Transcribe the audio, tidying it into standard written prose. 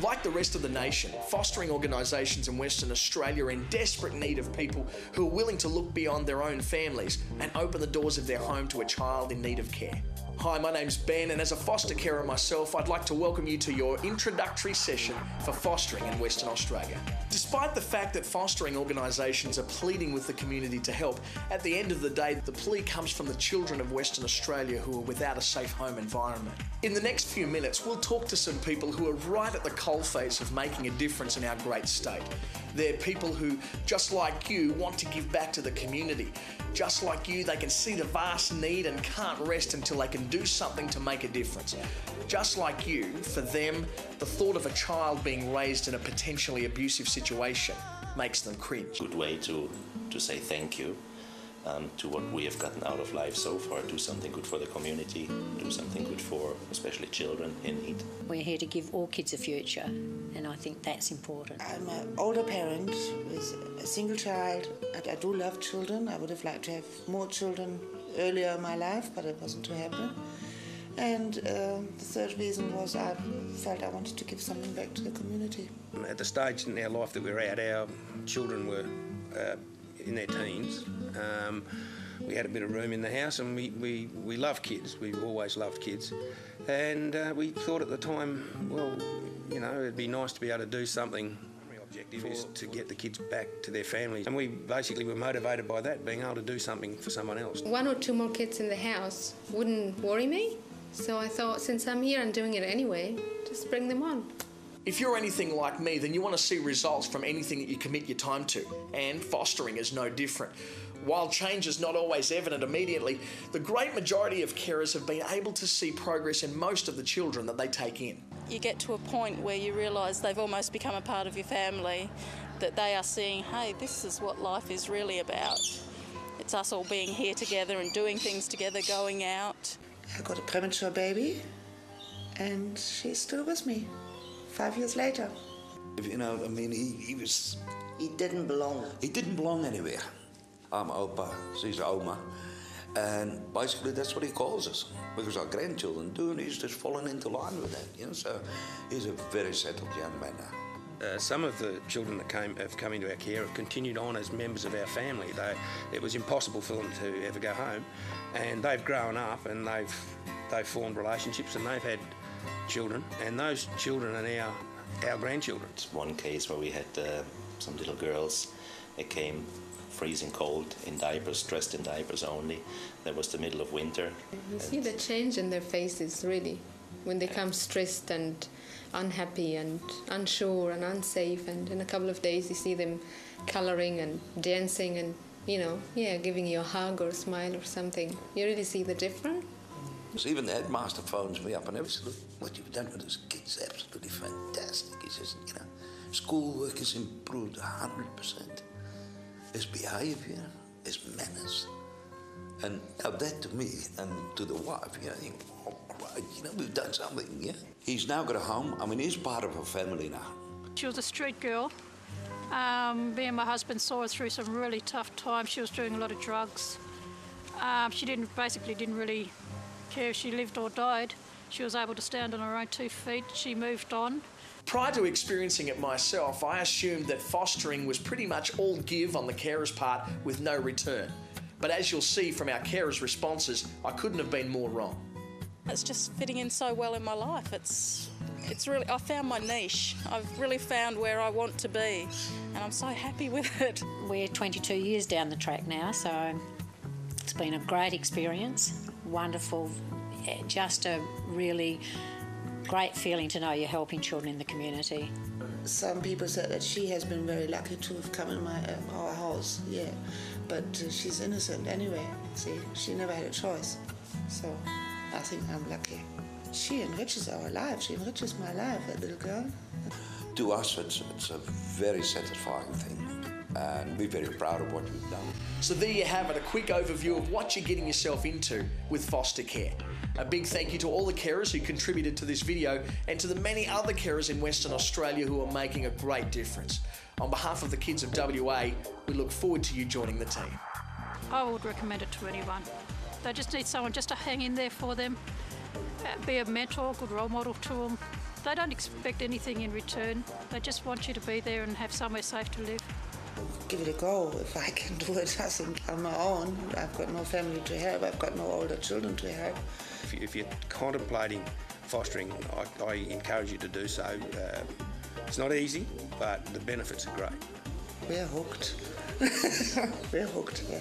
Like the rest of the nation, fostering organisations in Western Australia are in desperate need of people who are willing to look beyond their own families and open the doors of their home to a child in need of care. Hi, my name's Ben, and as a foster carer myself, I'd like to welcome you to your introductory session for fostering in Western Australia. Despite the fact that fostering organisations are pleading with the community to help, at the end of the day, the plea comes from the children of Western Australia who are without a safe home environment. In the next few minutes, we'll talk to some people who are right at the coalface of making a difference in our great state. They're people who, just like you, want to give back to the community. Just like you, they can see the vast need and can't rest until they can do something to make a difference. Just like you, for them, the thought of a child being raised in a potentially abusive situation makes them cringe. Good way to say thank you to what we have gotten out of life so far. Do something good for the community, do something good for especially children in need. We're here to give all kids a future, and I think that's important. I'm an older parent with a single child. I do love children. I would have liked to have more children earlier in my life, but it wasn't to happen. And the third reason was I felt I wanted to give something back to the community. At the stage in our life that we're at, our children were in their teens. We had a bit of room in the house, and we love kids. We've always loved kids. And we thought at the time, well, you know, it'd be nice to be able to do something. The objective is to get the kids back to their families. And we basically were motivated by that, being able to do something for someone else. One or two more kids in the house wouldn't worry me. So I thought, since I'm here and doing it anyway, just bring them on. If you're anything like me, then you want to see results from anything that you commit your time to, and fostering is no different. While change is not always evident immediately, the great majority of carers have been able to see progress in most of the children that they take in. You get to a point where you realise they've almost become a part of your family, that they are seeing, hey, this is what life is really about. It's us all being here together and doing things together, going out. I got a premature baby, and she's still with me 5 years later. You know, I mean, he didn't belong anywhere. I'm Opa, she's Oma, and basically that's what he calls us, because our grandchildren do, and he's just fallen into line with that, you know, so he's a very settled young man now. Some of the children that have come into our care have continued on as members of our family. It was impossible for them to ever go home, and they've grown up and they've formed relationships and they've had children, and those children are now our grandchildren. It's one case where we had some little girls. They came freezing cold in diapers, dressed in diapers only. That was the middle of winter. You see the change in their faces, really, when they come stressed and unhappy and unsure and unsafe, and in a couple of days you see them colouring and dancing and, you know, giving you a hug or a smile or something. You really see the difference. So even the headmaster phones me up and everything. Look, what you've done with those kids is absolutely fantastic. He says, you know, schoolwork has improved 100%. His behaviour, his manners. And now that to me and to the wife, you know, I think, oh, great, you know, we've done something, yeah? He's now got a home. I mean, he's part of a family now. She was a street girl. Me and my husband saw her through some really tough times. She was doing a lot of drugs. She didn't really care if she lived or died. She was able to stand on her own 2 feet. She moved on. Prior to experiencing it myself, I assumed that fostering was pretty much all give on the carer's part with no return. But as you'll see from our carers' responses, I couldn't have been more wrong. It's just fitting in so well in my life. It's really, I found my niche. I've really found where I want to be, and I'm so happy with it. We're 22 years down the track now, so it's been a great experience, wonderful, just a really great feeling to know you're helping children in the community. Some people said that she has been very lucky to have come in our house, yeah, but she's innocent anyway. See, she never had a choice, so I think I'm lucky. She enriches our life. She enriches my life, that little girl. To us, it's a very satisfying thing, and we're very proud of what we've done. So there you have it, a quick overview of what you're getting yourself into with foster care. A big thank you to all the carers who contributed to this video and to the many other carers in Western Australia who are making a great difference. On behalf of the kids of WA, we look forward to you joining the team. I would recommend it to anyone. They just need someone just to hang in there for them, be a mentor, good role model to them, they don't expect anything in return. They just want you to be there and have somewhere safe to live. Give it a go. If I can do it, I think on my own. I've got no family to help. I've got no older children to help. If you're contemplating fostering, I encourage you to do so. It's not easy, but the benefits are great. We're hooked. We're hooked, yeah.